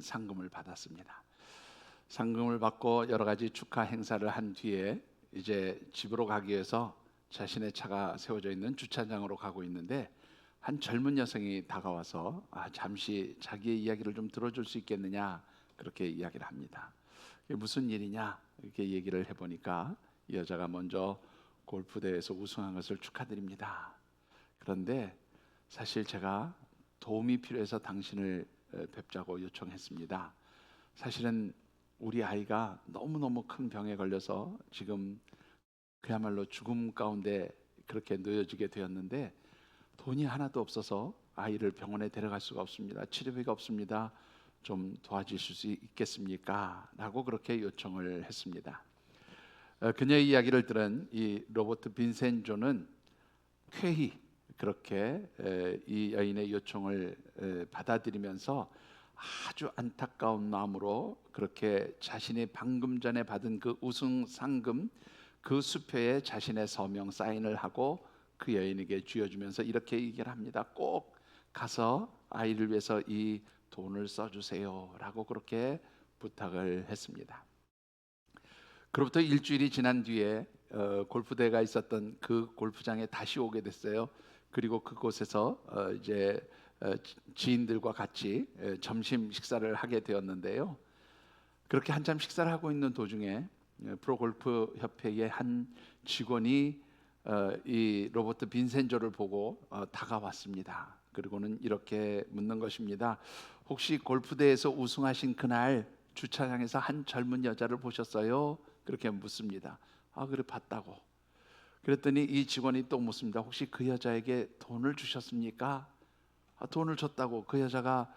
상금을 받았습니다. 상금을 받고 여러 가지 축하 행사를 한 뒤에 이제 집으로 가기 위해서 자신의 차가 세워져 있는 주차장으로 가고 있는데 한 젊은 여성이 다가와서 잠시 자기의 이야기를 좀 들어줄 수 있겠느냐 그렇게 이야기를 합니다. 이게 무슨 일이냐 이렇게 얘기를 해보니까 이 여자가 먼저 골프 대회에서 우승한 것을 축하드립니다. 그런데 사실 제가 도움이 필요해서 당신을 뵙자고 요청했습니다. 사실은 우리 아이가 너무너무 큰 병에 걸려서 지금 그야말로 죽음 가운데 그렇게 놓여지게 되었는데 돈이 하나도 없어서 아이를 병원에 데려갈 수가 없습니다. 치료비가 없습니다. 좀 도와주실 수 있겠습니까? 라고 그렇게 요청을 했습니다. 그녀의 이야기를 들은 이 로버트 빈센조는 쾌히 그렇게 이 여인의 요청을 받아들이면서 아주 안타까운 마음으로 그렇게 자신이 방금 전에 받은 그 우승 상금 그 수표에 자신의 서명 사인을 하고 그 여인에게 쥐어주면서 이렇게 얘기를 합니다. 꼭 가서 아이를 위해서 이 돈을 써주세요 라고 그렇게 부탁을 했습니다. 그로부터 일주일이 지난 뒤에 골프대회가 있었던 그 골프장에 다시 오게 됐어요. 그리고 그곳에서 이제 지인들과 같이 점심 식사를 하게 되었는데요. 그렇게 한참 식사를 하고 있는 도중에 프로골프 협회의 한 직원이 이 로버트 빈센조를 보고 다가왔습니다. 그리고는 이렇게 묻는 것입니다. 혹시 골프대회에서 우승하신 그날 주차장에서 한 젊은 여자를 보셨어요? 그렇게 묻습니다. 그래 봤다고. 그랬더니 이 직원이 또 묻습니다. 혹시 그 여자에게 돈을 주셨습니까? 돈을 줬다고. 그 여자가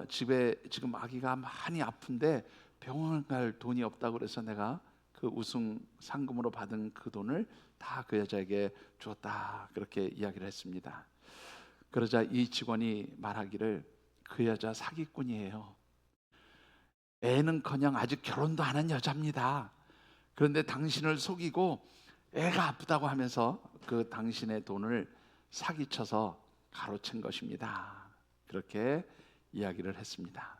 집에 지금 아기가 많이 아픈데 병원 갈 돈이 없다고 그래서 내가 그 우승 상금으로 받은 그 돈을 다 그 여자에게 주었다. 그렇게 이야기를 했습니다. 그러자 이 직원이 말하기를 그 여자 사기꾼이에요. 애는커녕 아직 결혼도 안 한 여자입니다. 그런데 당신을 속이고 애가 아프다고 하면서 그 당신의 돈을 사기쳐서 가로챈 것입니다. 그렇게 이야기를 했습니다.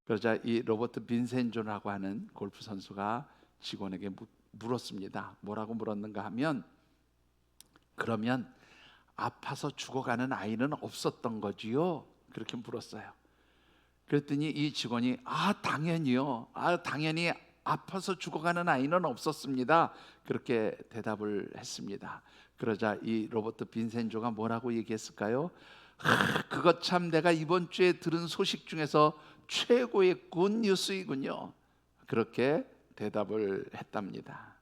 그러자 이 로버트 빈센조라고 하는 골프 선수가 직원에게 물었습니다. 뭐라고 물었는가 하면 그러면 아파서 죽어가는 아이는 없었던 거지요? 그렇게 물었어요. 그랬더니 이 직원이 당연히요. 당연히 아파서 죽어가는 아이는 없었습니다. 그렇게 대답을 했습니다. 그러자 이 로버트 빈센조가 뭐라고 얘기했을까요? 그것 참 내가 이번 주에 들은 소식 중에서 최고의 굿뉴스이군요. 그렇게 대답을 했답니다.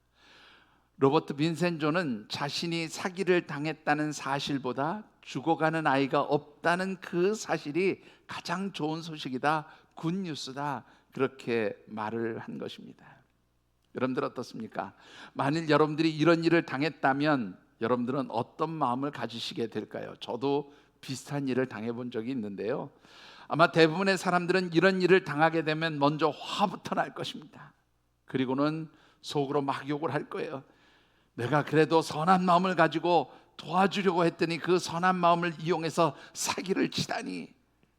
로버트 빈센조는 자신이 사기를 당했다는 사실보다 죽어가는 아이가 없다는 그 사실이 가장 좋은 소식이다, 굿뉴스다, 그렇게 말을 한 것입니다. 여러분들 어떻습니까? 만일 여러분들이 이런 일을 당했다면 여러분들은 어떤 마음을 가지시게 될까요? 저도 비슷한 일을 당해본 적이 있는데요. 아마 대부분의 사람들은 이런 일을 당하게 되면 먼저 화부터 날 것입니다. 그리고는 속으로 막 욕을 할 거예요. 내가 그래도 선한 마음을 가지고 도와주려고 했더니 그 선한 마음을 이용해서 사기를 치다니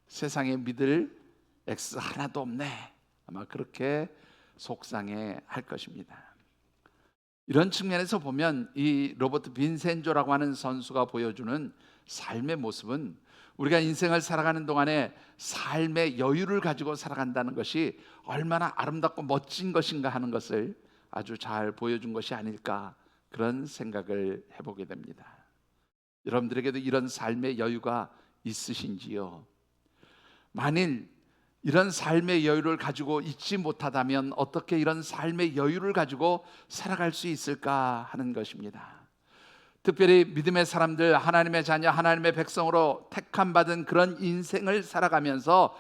세상에 믿을 X 하나도 없네. 아마 그렇게 속상해 할 것입니다. 이런 측면에서 보면 이 로버트 빈센조라고 하는 선수가 보여주는 삶의 모습은 우리가 인생을 살아가는 동안에 삶의 여유를 가지고 살아간다는 것이 얼마나 아름답고 멋진 것인가 하는 것을 아주 잘 보여준 것이 아닐까 그런 생각을 해보게 됩니다. 여러분들에게도 이런 삶의 여유가 있으신지요? 만일 이런 삶의 여유를 가지고 있지 못하다면 어떻게 이런 삶의 여유를 가지고 살아갈 수 있을까 하는 것입니다. 특별히 믿음의 사람들, 하나님의 자녀, 하나님의 백성으로 택함 받은 그런 인생을 살아가면서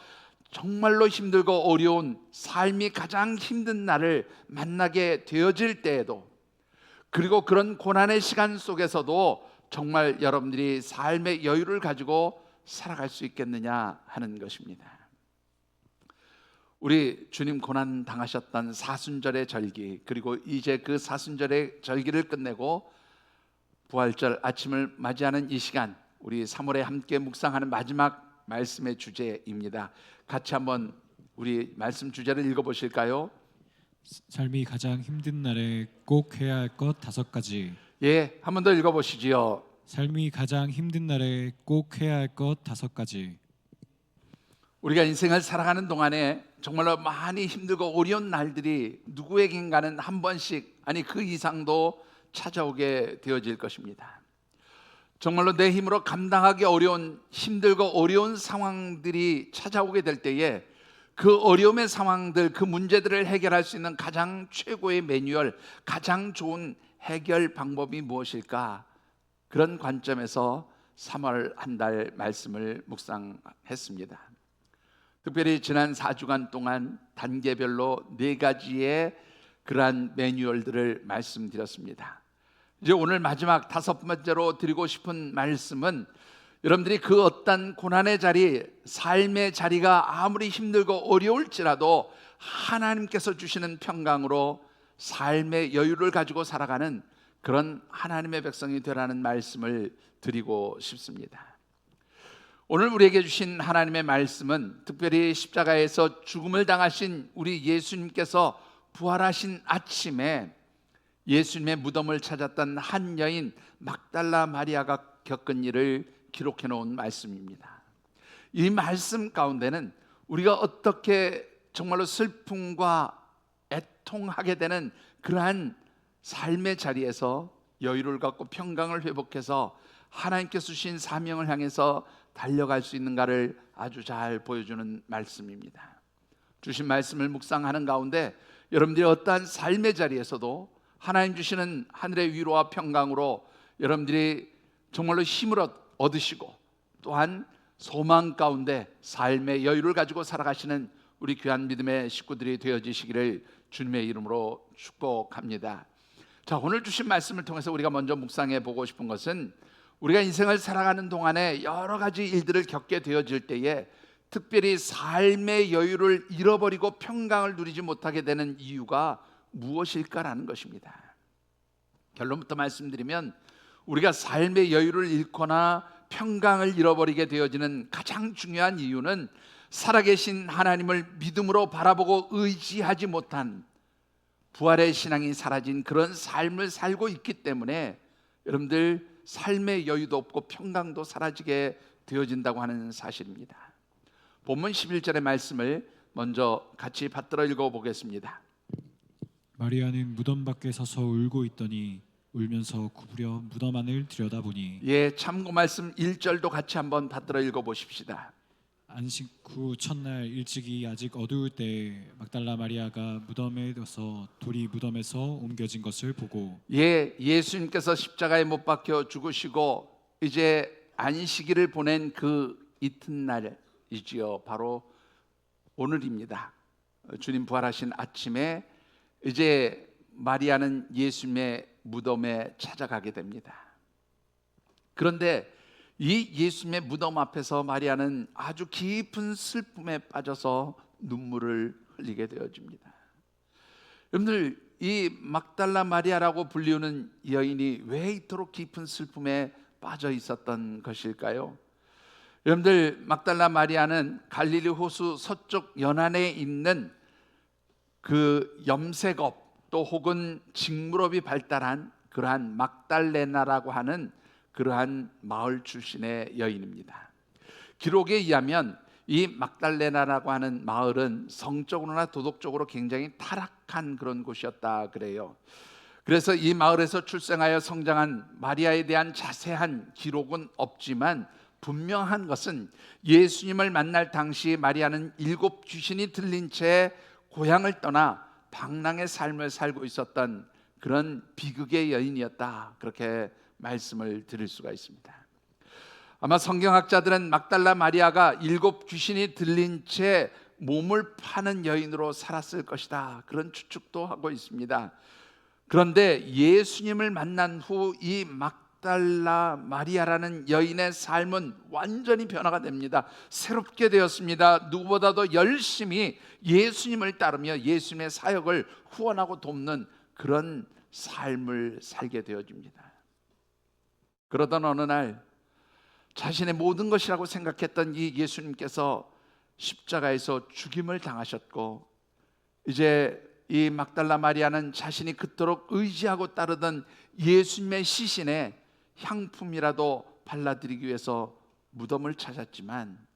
정말로 힘들고 어려운 삶이 가장 힘든 날을 만나게 되어질 때에도, 그리고 그런 고난의 시간 속에서도 정말 여러분들이 삶의 여유를 가지고 살아갈 수 있겠느냐 하는 것입니다. 우리 주님 고난 당하셨던 사순절의 절기, 그리고 이제 그 사순절의 절기를 끝내고 부활절 아침을 맞이하는 이 시간, 우리 3월에 함께 묵상하는 마지막 말씀의 주제입니다. 같이 한번 우리 말씀 주제를 읽어보실까요? 삶이 가장 힘든 날에 꼭 해야 할 것 5가지. 예, 한 번 더 읽어보시지요. 삶이 가장 힘든 날에 꼭 해야 할 것 5가지. 우리가 인생을 살아가는 동안에 정말로 많이 힘들고 어려운 날들이 누구에겐가는 한 번씩, 아니 그 이상도 찾아오게 되어질 것입니다. 정말로 내 힘으로 감당하기 어려운, 힘들고 어려운 상황들이 찾아오게 될 때에 그 어려움의 상황들, 그 문제들을 해결할 수 있는 가장 최고의 매뉴얼, 가장 좋은 해결 방법이 무엇일까? 그런 관점에서 3월 한 달 말씀을 묵상했습니다. 특별히 지난 4주간 동안 단계별로 4가지의 그러한 매뉴얼들을 말씀드렸습니다. 이제 오늘 마지막 5번째로 드리고 싶은 말씀은, 여러분들이 그 어떤 고난의 자리, 삶의 자리가 아무리 힘들고 어려울지라도 하나님께서 주시는 평강으로 삶의 여유를 가지고 살아가는 그런 하나님의 백성이 되라는 말씀을 드리고 싶습니다. 오늘 우리에게 주신 하나님의 말씀은 특별히 십자가에서 죽음을 당하신 우리 예수님께서 부활하신 아침에 예수님의 무덤을 찾았던 한 여인 막달라 마리아가 겪은 일을 기록해 놓은 말씀입니다. 이 말씀 가운데는 우리가 어떻게 정말로 슬픔과 애통하게 되는 그러한 삶의 자리에서 여유를 갖고 평강을 회복해서 하나님께서 주신 사명을 향해서 달려갈 수 있는가를 아주 잘 보여주는 말씀입니다. 주신 말씀을 묵상하는 가운데 여러분들이 어떠한 삶의 자리에서도 하나님 주시는 하늘의 위로와 평강으로 여러분들이 정말로 힘을 얻으시고 또한 소망 가운데 삶의 여유를 가지고 살아가시는 우리 귀한 믿음의 식구들이 되어지시기를 주님의 이름으로 축복합니다. 자, 오늘 주신 말씀을 통해서 우리가 먼저 묵상해 보고 싶은 것은, 우리가 인생을 살아가는 동안에 여러 가지 일들을 겪게 되어질 때에 특별히 삶의 여유를 잃어버리고 평강을 누리지 못하게 되는 이유가 무엇일까라는 것입니다. 결론부터 말씀드리면, 우리가 삶의 여유를 잃거나 평강을 잃어버리게 되어지는 가장 중요한 이유는 살아계신 하나님을 믿음으로 바라보고 의지하지 못한 부활의 신앙이 사라진 그런 삶을 살고 있기 때문에 여러분들 삶의 여유도 없고 평강도 사라지게 되어진다고 하는 사실입니다. 본문 11절의 말씀을 먼저 같이 받들어 읽어보겠습니다. 마리아는 무덤 밖에 서서 울고 있더니 울면서 구부려 무덤 안을 들여다보니. 예, 참고 말씀 1절도 같이 한번 받들어 읽어보십시다. 안식 후 첫날 일찍이 아직 어두울 때 막달라 마리아가 무덤에 들어서 돌이 무덤에서 옮겨진 것을 보고. 예, 예수님께서 십자가에 못 박혀 죽으시고 이제 안식일을 보낸 그 이튿날이지요. 바로 오늘입니다. 주님 부활하신 아침에 이제 마리아는 예수님의 무덤에 찾아가게 됩니다. 그런데 이 예수님의 무덤 앞에서 마리아는 아주 깊은 슬픔에 빠져서 눈물을 흘리게 되어집니다. 여러분들, 이 막달라 마리아라고 불리우는 여인이 왜 이토록 깊은 슬픔에 빠져 있었던 것일까요? 여러분들, 막달라 마리아는 갈릴리 호수 서쪽 연안에 있는 그 염색업 또 혹은 직물업이 발달한 그러한 막달레나라고 하는 그러한 마을 출신의 여인입니다. 기록에 의하면 이 막달레나라고 하는 마을은 성적으로나 도덕적으로 굉장히 타락한 그런 곳이었다 그래요. 그래서 이 마을에서 출생하여 성장한 마리아에 대한 자세한 기록은 없지만 분명한 것은 예수님을 만날 당시 마리아는 7 귀신이 들린 채 고향을 떠나 방랑의 삶을 살고 있었던 그런 비극의 여인이었다, 그렇게 말씀을 드릴 수가 있습니다. 아마 성경학자들은 막달라 마리아가 7 귀신이 들린 채 몸을 파는 여인으로 살았을 것이다, 그런 추측도 하고 있습니다. 그런데 예수님을 만난 후 이 막달라 마리아라는 여인의 삶은 완전히 변화가 됩니다. 새롭게 되었습니다. 누구보다도 열심히 예수님을 따르며 예수님의 사역을 후원하고 돕는 그런 삶을 살게 되어집니다. 그러던 어느 날 자신의 모든 것이라고 생각했던 이 예수님께서 십자가에서 죽임을 당하셨고, 이제 이 막달라 마리아는 자신이 그토록 의지하고 따르던 예수님의 시신에 향품이라도 발라드리기 위해서 무덤을 찾았지만,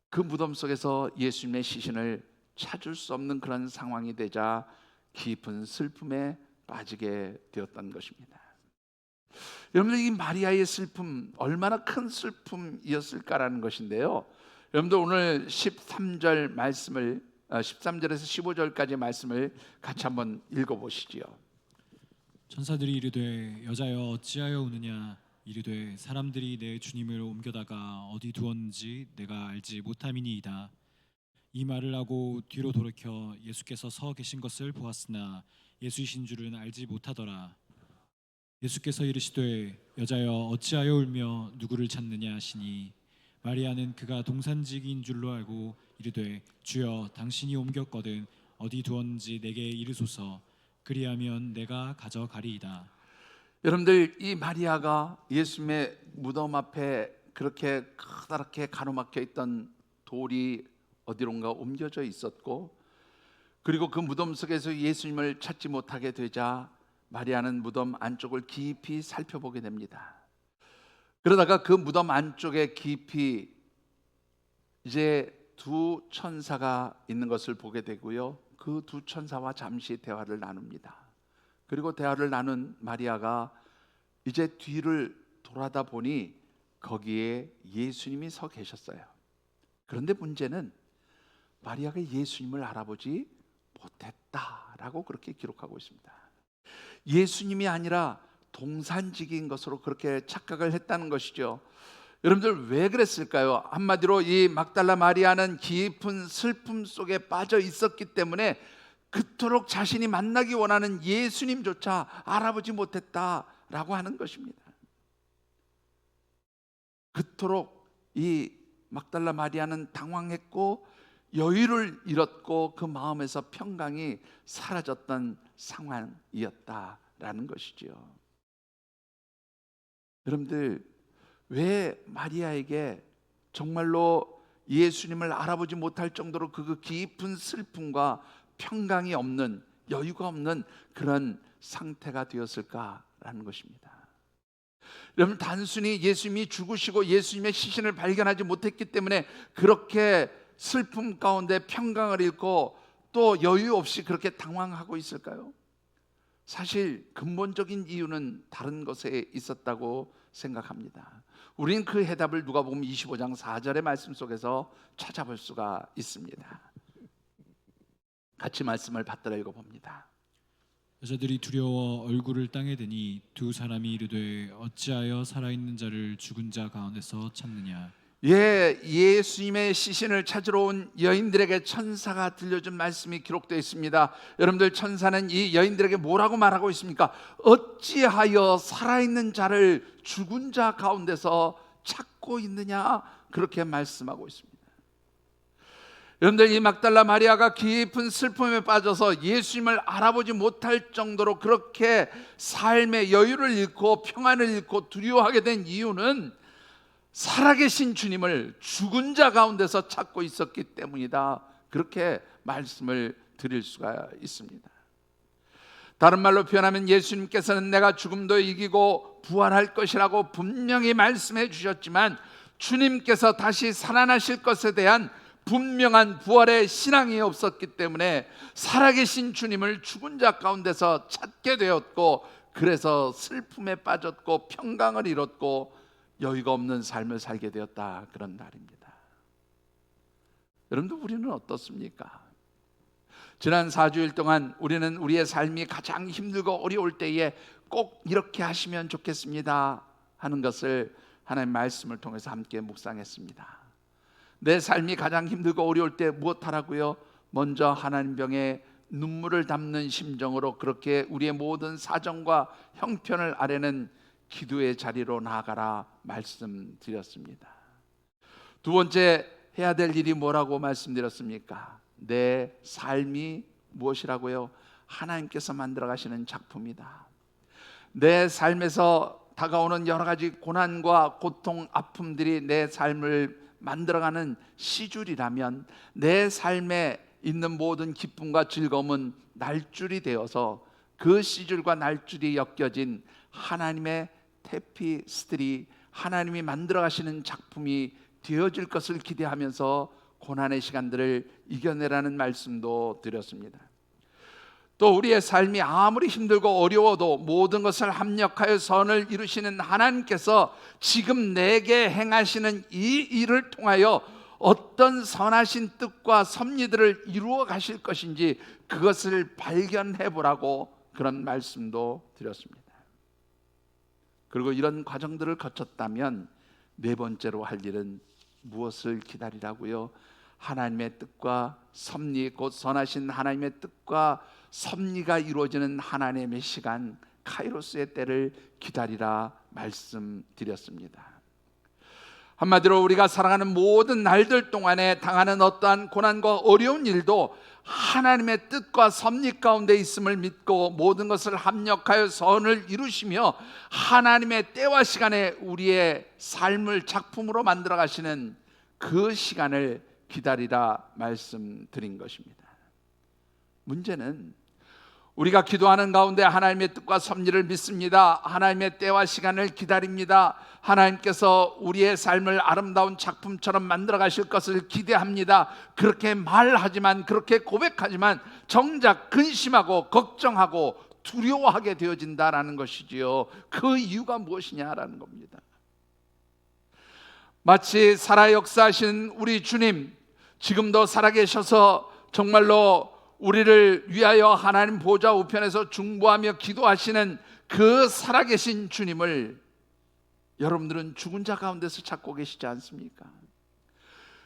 그 무덤 속에서 예수님의 시신을 찾을 수 없는 그런 상황이 되자 깊은 슬픔에 빠지게 되었던 것입니다. 여러분들, 이 마리아의 슬픔 얼마나 큰 슬픔이었을까라는 것인데요, 여러분들 오늘 13절 말씀을 13절에서 15절까지 말씀을 같이 한번 읽어보시지요. 천사들이 이르되 여자여 어찌하여 우느냐 이르되 사람들이 내 주님을 옮겨다가 어디 두었는지 내가 알지 못함이니이다. 이 말을 하고 뒤로 돌이켜 예수께서 서 계신 것을 보았으나 예수이신 줄은 알지 못하더라. 예수께서 이르시되 여자여 어찌하여 울며 누구를 찾느냐 하시니 마리아는 그가 동산직인 줄로 알고 이르되 주여 당신이 옮겼거든 어디 두었는지 내게 이르소서 그리하면 내가 가져가리이다. 여러분들, 이 마리아가 예수님의 무덤 앞에 그렇게 커다랗게 가로막혀 있던 돌이 어디론가 옮겨져 있었고, 그리고 그 무덤 속에서 예수님을 찾지 못하게 되자 마리아는 무덤 안쪽을 깊이 살펴보게 됩니다. 그러다가 그 무덤 안쪽에 깊이 이제 두 천사가 있는 것을 보게 되고요, 그 두 천사와 잠시 대화를 나눕니다. 그리고 대화를 나눈 마리아가 이제 뒤를 돌아다 보니 거기에 예수님이 서 계셨어요. 그런데 문제는 마리아가 예수님을 알아보지 못했다라고 그렇게 기록하고 있습니다. 예수님이 아니라 동산직인 것으로 그렇게 착각을 했다는 것이죠. 여러분들, 왜 그랬을까요? 한마디로 이 막달라 마리아는 깊은 슬픔 속에 빠져 있었기 때문에 그토록 자신이 만나기 원하는 예수님조차 알아보지 못했다라고 하는 것입니다. 그토록 이 막달라 마리아는 당황했고 여유를 잃었고 그 마음에서 평강이 사라졌던 상황이었다라는 것이죠. 여러분들, 왜 마리아에게 정말로 예수님을 알아보지 못할 정도로 그 깊은 슬픔과 평강이 없는, 여유가 없는 그런 상태가 되었을까라는 것입니다. 여러분, 단순히 예수님이 죽으시고 예수님의 시신을 발견하지 못했기 때문에 그렇게 슬픔 가운데 평강을 잃고 또 여유 없이 그렇게 당황하고 있을까요? 사실 근본적인 이유는 다른 것에 있었다고 생각합니다. 우리는 그 해답을 누가복음 25장 4절의 말씀 속에서 찾아볼 수가 있습니다. 같이 말씀을 받들어 읽어봅니다. 여자들이 두려워 얼굴을 땅에 대니 두 사람이 이르되 어찌하여 살아있는 자를 죽은 자 가운데서 찾느냐. 예수님의 시신을 찾으러 온 여인들에게 천사가 들려준 말씀이 기록되어 있습니다. 여러분들, 천사는 이 여인들에게 뭐라고 말하고 있습니까? 어찌하여 살아있는 자를 죽은 자 가운데서 찾고 있느냐, 그렇게 말씀하고 있습니다. 여러분들, 이 막달라 마리아가 깊은 슬픔에 빠져서 예수님을 알아보지 못할 정도로 그렇게 삶의 여유를 잃고 평안을 잃고 두려워하게 된 이유는 살아계신 주님을 죽은 자 가운데서 찾고 있었기 때문이다, 그렇게 말씀을 드릴 수가 있습니다. 다른 말로 표현하면 예수님께서는 내가 죽음도 이기고 부활할 것이라고 분명히 말씀해 주셨지만 주님께서 다시 살아나실 것에 대한 분명한 부활의 신앙이 없었기 때문에 살아계신 주님을 죽은 자 가운데서 찾게 되었고, 그래서 슬픔에 빠졌고 평강을 잃었고 여유가 없는 삶을 살게 되었다, 그런 말입니다. 여러분들, 우리는 어떻습니까? 지난 4주일 동안 우리는 우리의 삶이 가장 힘들고 어려울 때에 꼭 이렇게 하시면 좋겠습니다 하는 것을 하나님의 말씀을 통해서 함께 묵상했습니다. 내 삶이 가장 힘들고 어려울 때 무엇하라고요? 먼저 하나님 병에 눈물을 담는 심정으로 그렇게 우리의 모든 사정과 형편을 아뢰는 기도의 자리로 나아가라 말씀드렸습니다. 두 번째 해야 될 일이 뭐라고 말씀드렸습니까? 내 삶이 무엇이라고요? 하나님께서 만들어 가시는 작품이다. 내 삶에서 다가오는 여러 가지 고난과 고통, 아픔들이 내 삶을 만들어가는 시줄이라면 내 삶에 있는 모든 기쁨과 즐거움은 날줄이 되어서 그 시줄과 날줄이 엮여진 하나님의 테피스트리, 하나님이 만들어 가시는 작품이 되어질 것을 기대하면서 고난의 시간들을 이겨내라는 말씀도 드렸습니다. 또 우리의 삶이 아무리 힘들고 어려워도 모든 것을 합력하여 선을 이루시는 하나님께서 지금 내게 행하시는 이 일을 통하여 어떤 선하신 뜻과 섭리들을 이루어 가실 것인지 그것을 발견해 보라고 그런 말씀도 드렸습니다. 그리고 이런 과정들을 거쳤다면 네 번째로 할 일은 무엇을 기다리라고요? 하나님의 뜻과 섭리, 곧 선하신 하나님의 뜻과 섭리가 이루어지는 하나님의 시간, 카이로스의 때를 기다리라 말씀드렸습니다. 한마디로 우리가 살아가는 모든 날들 동안에 당하는 어떠한 고난과 어려운 일도 하나님의 뜻과 섭리 가운데 있음을 믿고 모든 것을 합력하여 선을 이루시며 하나님의 때와 시간에 우리의 삶을 작품으로 만들어 가시는 그 시간을 기다리라 말씀드린 것입니다. 문제는 우리가 기도하는 가운데 하나님의 뜻과 섭리를 믿습니다. 하나님의 때와 시간을 기다립니다. 하나님께서 우리의 삶을 아름다운 작품처럼 만들어 가실 것을 기대합니다. 그렇게 말하지만, 그렇게 고백하지만 정작 근심하고 걱정하고 두려워하게 되어진다라는 것이지요. 그 이유가 무엇이냐라는 겁니다. 마치 살아 역사하신 우리 주님, 지금도 살아계셔서 정말로 우리를 위하여 하나님 보좌 우편에서 중보하며 기도하시는 그 살아계신 주님을 여러분들은 죽은 자 가운데서 찾고 계시지 않습니까?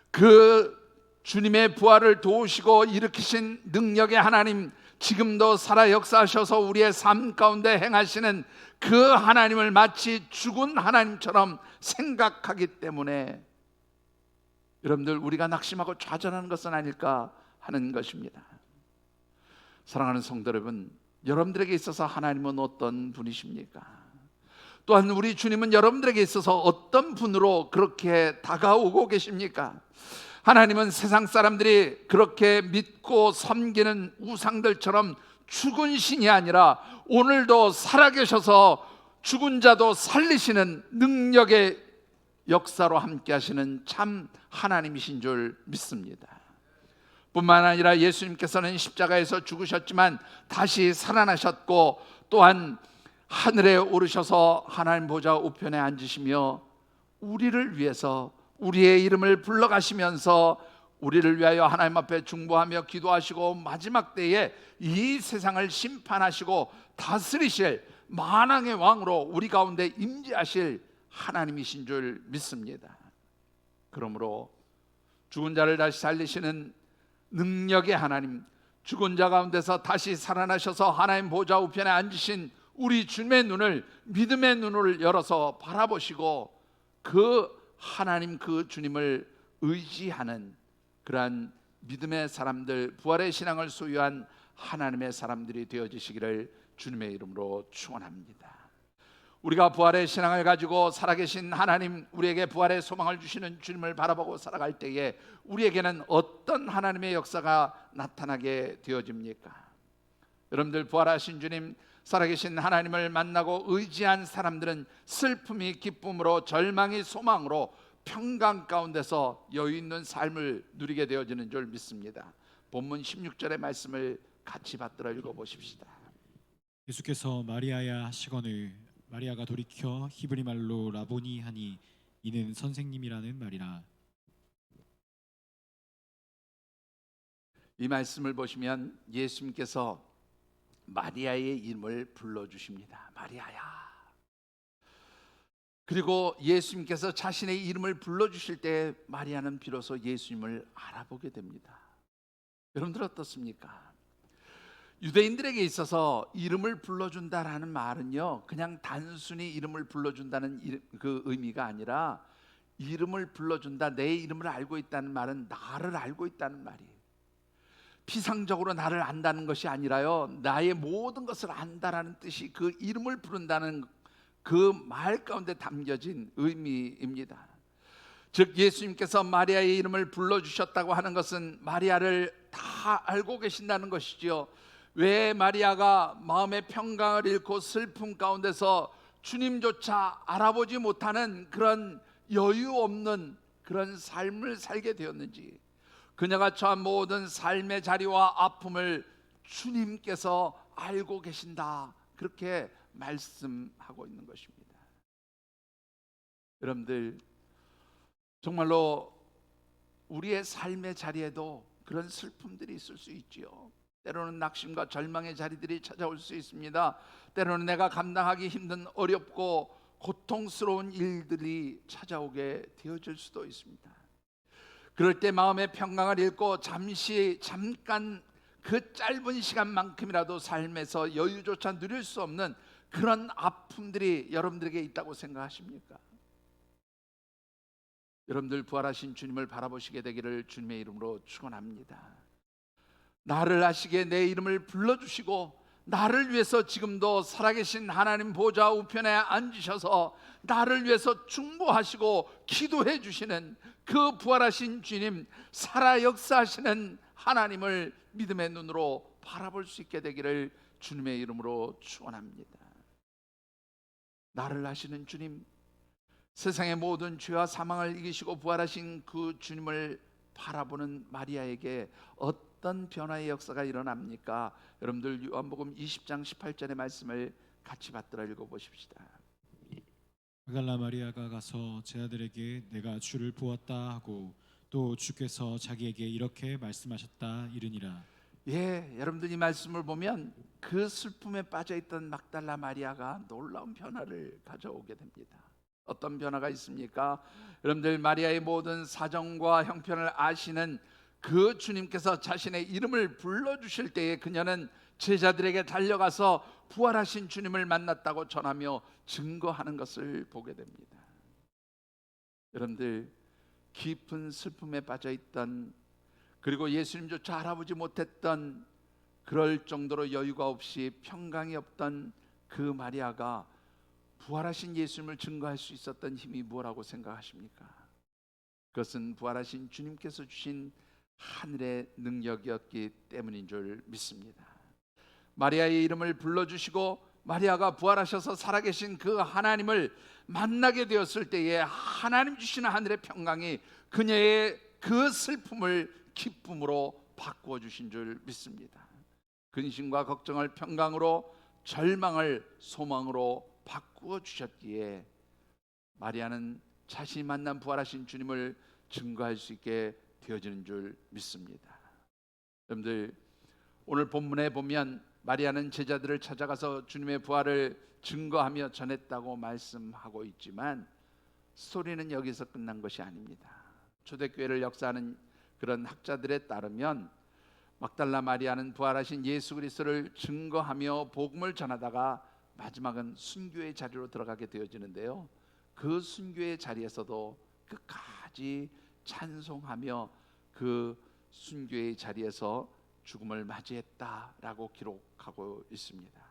그 주님의 부활을 도우시고 일으키신 능력의 하나님, 지금도 살아 역사하셔서 우리의 삶 가운데 행하시는 그 하나님을 마치 죽은 하나님처럼 생각하기 때문에 여러분들 우리가 낙심하고 좌절하는 것은 아닐까 하는 것입니다. 사랑하는 성도 여러분, 여러분들에게 있어서 하나님은 어떤 분이십니까? 또한 우리 주님은 여러분들에게 있어서 어떤 분으로 그렇게 다가오고 계십니까? 하나님은 세상 사람들이 그렇게 믿고 섬기는 우상들처럼 죽은 신이 아니라 오늘도 살아계셔서 죽은 자도 살리시는 능력의 역사로 함께 하시는 참 하나님이신 줄 믿습니다. 뿐만 아니라 예수님께서는 십자가에서 죽으셨지만 다시 살아나셨고 또한 하늘에 오르셔서 하나님 보좌 우편에 앉으시며 우리를 위해서 우리의 이름을 불러가시면서 우리를 위하여 하나님 앞에 중보하며 기도하시고 마지막 때에 이 세상을 심판하시고 다스리실 만왕의 왕으로 우리 가운데 임재하실 하나님이신 줄 믿습니다. 그러므로 죽은 자를 다시 살리시는 능력의 하나님, 죽은 자 가운데서 다시 살아나셔서 하나님 보좌 우편에 앉으신 우리 주님의 눈을, 믿음의 눈을 열어서 바라보시고 그 하나님, 그 주님을 의지하는 그러한 믿음의 사람들, 부활의 신앙을 소유한 하나님의 사람들이 되어지시기를 주님의 이름으로 축원합니다. 우리가 부활의 신앙을 가지고 살아계신 하나님, 우리에게 부활의 소망을 주시는 주님을 바라보고 살아갈 때에 우리에게는 어떤 하나님의 역사가 나타나게 되어집니까? 여러분들, 부활하신 주님, 살아계신 하나님을 만나고 의지한 사람들은 슬픔이 기쁨으로, 절망이 소망으로 평강 가운데서 여유 있는 삶을 누리게 되어지는 줄 믿습니다. 본문 16절의 말씀을 같이 받들어 읽어보십시다. 예수께서 마리아야 하시거늘 마리아가 돌이켜 히브리 말로 라보니 하니 이는 선생님이라는 말이라. 이 말씀을 보시면 예수님께서 마리아의 이름을 불러주십니다. 마리아야. 그리고 예수님께서 자신의 이름을 불러주실 때 마리아는 비로소 예수님을 알아보게 됩니다. 여러분들 어떻습니까? 유대인들에게 있어서 이름을 불러준다라는 말은요, 그냥 단순히 이름을 불러준다는 그 의미가 아니라, 이름을 불러준다, 내 이름을 알고 있다는 말은 나를 알고 있다는 말이에요. 피상적으로 나를 안다는 것이 아니라요, 나의 모든 것을 안다라는 뜻이 그 이름을 부른다는 그 말 가운데 담겨진 의미입니다. 즉 예수님께서 마리아의 이름을 불러주셨다고 하는 것은 마리아를 다 알고 계신다는 것이지요. 왜 마리아가 마음의 평강을 잃고 슬픔 가운데서 주님조차 알아보지 못하는 그런 여유 없는 그런 삶을 살게 되었는지, 그녀가 처한 모든 삶의 자리와 아픔을 주님께서 알고 계신다, 그렇게 말씀하고 있는 것입니다. 여러분들, 정말로 우리의 삶의 자리에도 그런 슬픔들이 있을 수 있지요. 때로는 낙심과 절망의 자리들이 찾아올 수 있습니다. 때로는 내가 감당하기 힘든 어렵고 고통스러운 일들이 찾아오게 되어질 수도 있습니다. 그럴 때 마음의 평강을 잃고 잠깐 그 짧은 시간만큼이라도 삶에서 여유조차 누릴 수 없는 그런 아픔들이 여러분들에게 있다고 생각하십니까? 여러분들 부활하신 주님을 바라보시게 되기를 주님의 이름으로 축원합니다. 나를 아시기에 내 이름을 불러주시고 나를 위해서 지금도 살아계신 하나님 보좌 우편에 앉으셔서 나를 위해서 중보하시고 기도해 주시는 그 부활하신 주님, 살아 역사하시는 하나님을 믿음의 눈으로 바라볼 수 있게 되기를 주님의 이름으로 축원합니다. 나를 아시는 주님, 세상의 모든 죄와 사망을 이기시고 부활하신 그 주님을 바라보는 마리아에게 어떤 변화의 역사가 일어납니까? 여러분들 요한복음 20장 18절의 말씀을 같이 받들어 읽어보십시다. 마갈라 마리아가 가서 제 아들에게 내가 주를 보았다 하고 또 주께서 자기에게 이렇게 말씀하셨다 이르니라. 여러분들 이 말씀을 보면 그 슬픔에 빠져있던 막달라 마리아가 놀라운 변화를 가져오게 됩니다. 어떤 변화가 있습니까? 여러분들, 마리아의 모든 사정과 형편을 아시는 그 주님께서 자신의 이름을 불러주실 때에 그녀는 제자들에게 달려가서 부활하신 주님을 만났다고 전하며 증거하는 것을 보게 됩니다. 여러분들, 깊은 슬픔에 빠져있던, 그리고 예수님조차 알아보지 못했던, 그럴 정도로 여유가 없이 평강이 없던 그 마리아가 부활하신 예수님을 증거할 수 있었던 힘이 뭐라고 생각하십니까? 그것은 부활하신 주님께서 주신 하늘의 능력이었기 때문인 줄 믿습니다. 마리아의 이름을 불러주시고 마리아가 부활하셔서 살아계신 그 하나님을 만나게 되었을 때에 하나님 주시는 하늘의 평강이 그녀의 그 슬픔을 기쁨으로 바꾸어 주신 줄 믿습니다. 근심과 걱정을 평강으로, 절망을 소망으로 바꾸어 주셨기에 마리아는 자신이 만난 부활하신 주님을 증거할 수 있게 되어지는 줄 믿습니다. 여러분들, 오늘 본문에 보면 마리아는 제자들을 찾아가서 주님의 부활을 증거하며 전했다고 말씀하고 있지만 스토리는 여기서 끝난 것이 아닙니다. 초대교회를 역사하는 그런 학자들에 따르면 막달라 마리아는 부활하신 예수 그리스도를 증거하며 복음을 전하다가 마지막은 순교의 자리로 들어가게 되어지는데요, 그 순교의 자리에서도 끝까지 찬송하며 그 순교의 자리에서 죽음을 맞이했다라고 기록하고 있습니다.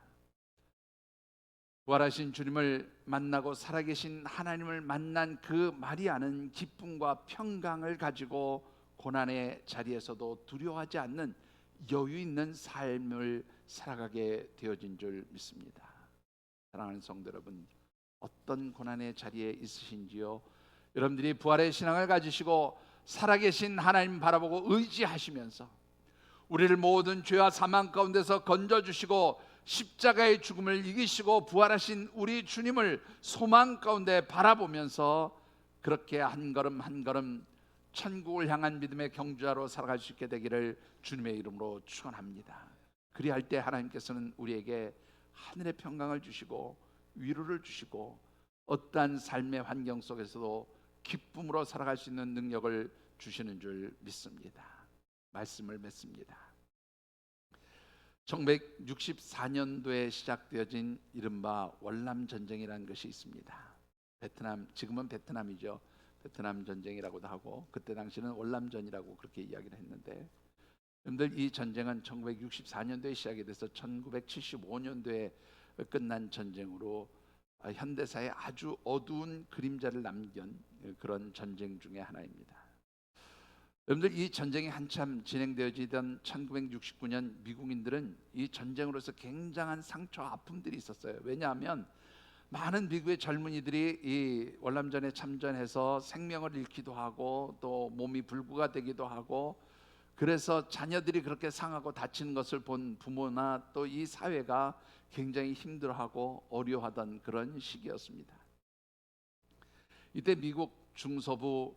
부활하신 주님을 만나고 살아계신 하나님을 만난 그 마리아는 기쁨과 평강을 가지고 고난의 자리에서도 두려워하지 않는 여유 있는 삶을 살아가게 되어진 줄 믿습니다. 사랑하는 성도 여러분, 어떤 고난의 자리에 있으신지요? 여러분들이 부활의 신앙을 가지시고 살아계신 하나님 바라보고 의지하시면서 우리를 모든 죄와 사망 가운데서 건져주시고 십자가의 죽음을 이기시고 부활하신 우리 주님을 소망 가운데 바라보면서 그렇게 한 걸음 한 걸음 천국을 향한 믿음의 경주자로 살아갈 수 있게 되기를 주님의 이름으로 축원합니다. 그리할 때 하나님께서는 우리에게 하늘의 평강을 주시고 위로를 주시고 어떠한 삶의 환경 속에서도 기쁨으로 살아갈 수 있는 능력을 주시는 줄 믿습니다. 말씀을 맺습니다. 1964년도에 시작되어진 이른바 월남 전쟁이라는 것이 있습니다. 베트남, 지금은 베트남이죠. 베트남 전쟁이라고도 하고 그때 당시는 월남전이라고 그렇게 이야기를 했는데, 여러분들, 이 전쟁은 1964년도에 시작이 돼서 1975년도에 끝난 전쟁으로 현대사에 아주 어두운 그림자를 남긴 그런 전쟁 중에 하나입니다. 여러분들, 이 전쟁이 한참 진행되어지던 1969년 미국인들은 이 전쟁으로서 굉장한 상처, 아픔들이 있었어요. 왜냐하면 많은 미국의 젊은이들이 이 월남전에 참전해서 생명을 잃기도 하고 또 몸이 불구가 되기도 하고, 그래서 자녀들이 그렇게 상하고 다치는 것을 본 부모나 또 이 사회가 굉장히 힘들어하고 어려워하던 그런 시기였습니다. 이때 미국 중서부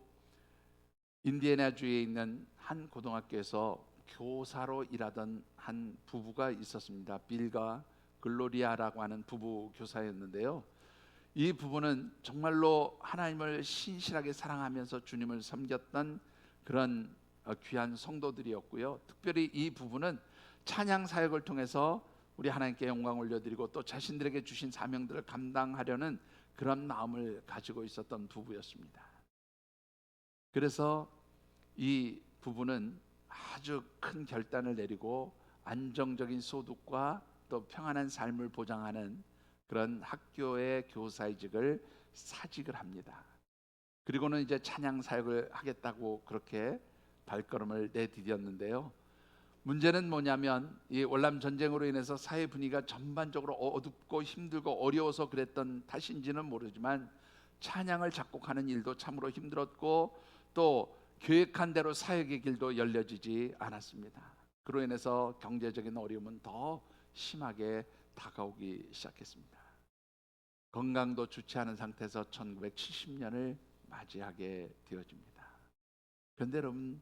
인디애나주에 있는 한 고등학교에서 교사로 일하던 한 부부가 있었습니다. 빌과 글로리아라고 하는 부부 교사였는데요. 이 부부는 정말로 하나님을 신실하게 사랑하면서 주님을 섬겼던 그런 귀한 성도들이었고요. 특별히 이 부부는 찬양 사역을 통해서 우리 하나님께 영광 올려드리고 또 자신들에게 주신 사명들을 감당하려는 그런 마음을 가지고 있었던 부부였습니다. 그래서 이 부부는 아주 큰 결단을 내리고 안정적인 소득과 또 평안한 삶을 보장하는 그런 학교의 교사이직을 사직을 합니다. 그리고는 이제 찬양 사역을 하겠다고 그렇게 발걸음을 내디뎠는데요. 문제는 뭐냐면 이 월남 전쟁으로 인해서 사회 분위기가 전반적으로 어둡고 힘들고 어려워서 그랬던 탓인지는 모르지만 찬양을 작곡하는 일도 참으로 힘들었고 또 계획한 대로 사역의 길도 열려지지 않았습니다. 그로 인해서 경제적인 어려움은 더 심하게 다가오기 시작했습니다. 건강도 좋지 않은 상태에서 1970년을 맞이하게 되어집니다. 그런데 여러분,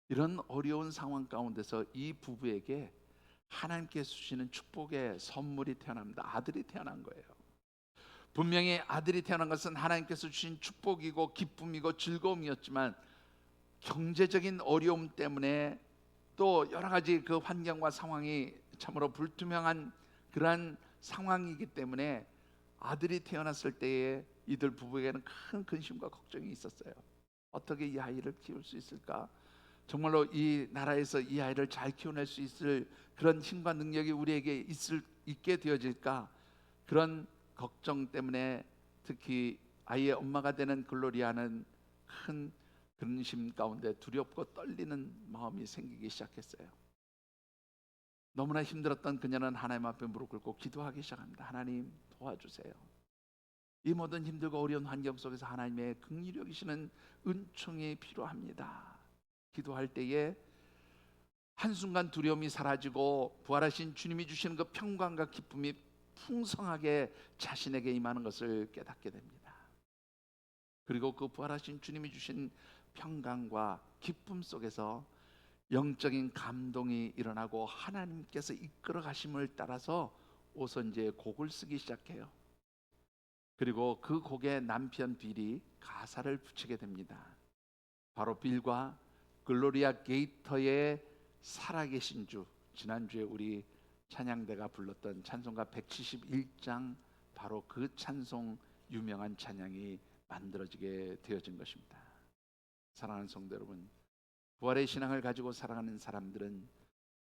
이런 어려운 상황 가운데서 이 부부에게 하나님께서 주시는 축복의 선물이 태어납니다. 아들이 태어난 거예요. 분명히 아들이 태어난 것은 하나님께서 주신 축복이고 기쁨이고 즐거움이었지만 경제적인 어려움 때문에 또 여러 가지 그 환경과 상황이 참으로 불투명한 그러한 상황이기 때문에 아들이 태어났을 때에 이들 부부에게는 큰 근심과 걱정이 있었어요. 어떻게 이 아이를 키울 수 있을까? 정말로 이 나라에서 이 아이를 잘 키워낼 수 있을 그런 힘과 능력이 우리에게 있게 되어질까? 그런 걱정 때문에 특히 아이의 엄마가 되는 글로리아는 큰 근심 가운데 두렵고 떨리는 마음이 생기기 시작했어요. 너무나 힘들었던 그녀는 하나님 앞에 무릎 꿇고 기도하기 시작합니다. 하나님 도와주세요. 이 모든 힘들고 어려운 환경 속에서 하나님의 긍휼히 여기시는 은총이 필요합니다. 기도할 때에 한순간 두려움이 사라지고 부활하신 주님이 주시는 그 평강과 기쁨이 풍성하게 자신에게 임하는 것을 깨닫게 됩니다. 그리고 그 부활하신 주님이 주신 평강과 기쁨 속에서 영적인 감동이 일어나고 하나님께서 이끌어 가심을 따라서 오선지에 곡을 쓰기 시작해요. 그리고 그 곡에 남편 빌이 가사를 붙이게 됩니다. 바로 빌과 글로리아 게이터의 살아계신 주, 지난주에 우리 찬양대가 불렀던 찬송가 171장, 바로 그 찬송, 유명한 찬양이 만들어지게 되어진 것입니다. 사랑하는 성도 여러분, 부활의 신앙을 가지고 살아가는 사람들은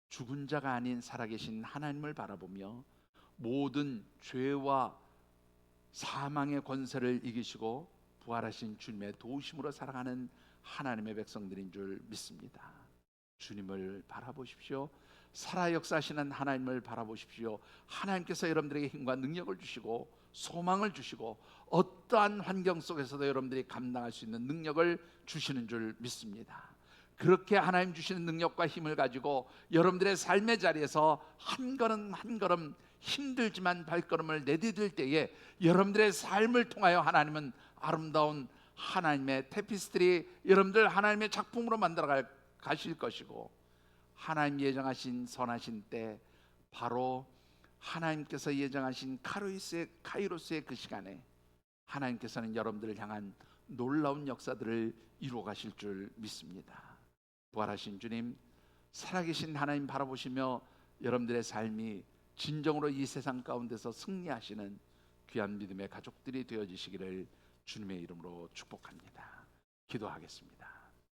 죽은 자가 아닌 살아계신 하나님을 바라보며 모든 죄와 사망의 권세를 이기시고 부활하신 주님의 도우심으로 살아가는 하나님의 백성들인 줄 믿습니다. 주님을 바라보십시오. 살아 역사하시는 하나님을 바라보십시오. 하나님께서 여러분들에게 힘과 능력을 주시고 소망을 주시고 어떠한 환경 속에서도 여러분들이 감당할 수 있는 능력을 주시는 줄 믿습니다. 그렇게 하나님 주시는 능력과 힘을 가지고 여러분들의 삶의 자리에서 한 걸음 한 걸음 힘들지만 발걸음을 내디딜 때에 여러분들의 삶을 통하여 하나님은 아름다운 하나님의 테피스트리, 여러분들 하나님의 작품으로 만들어 가실 것이고, 하나님 예정하신 선하신 때 바로 하나님께서 예정하신 카이로스의 그 시간에 하나님께서는 여러분들을 향한 놀라운 역사들을 이루어 가실 줄 믿습니다. 부활하신 주님, 살아계신 하나님 바라보시며 여러분들의 삶이 진정으로 이 세상 가운데서 승리하시는 귀한 믿음의 가족들이 되어지시기를 주님의 이름으로 축복합니다. 기도하겠습니다.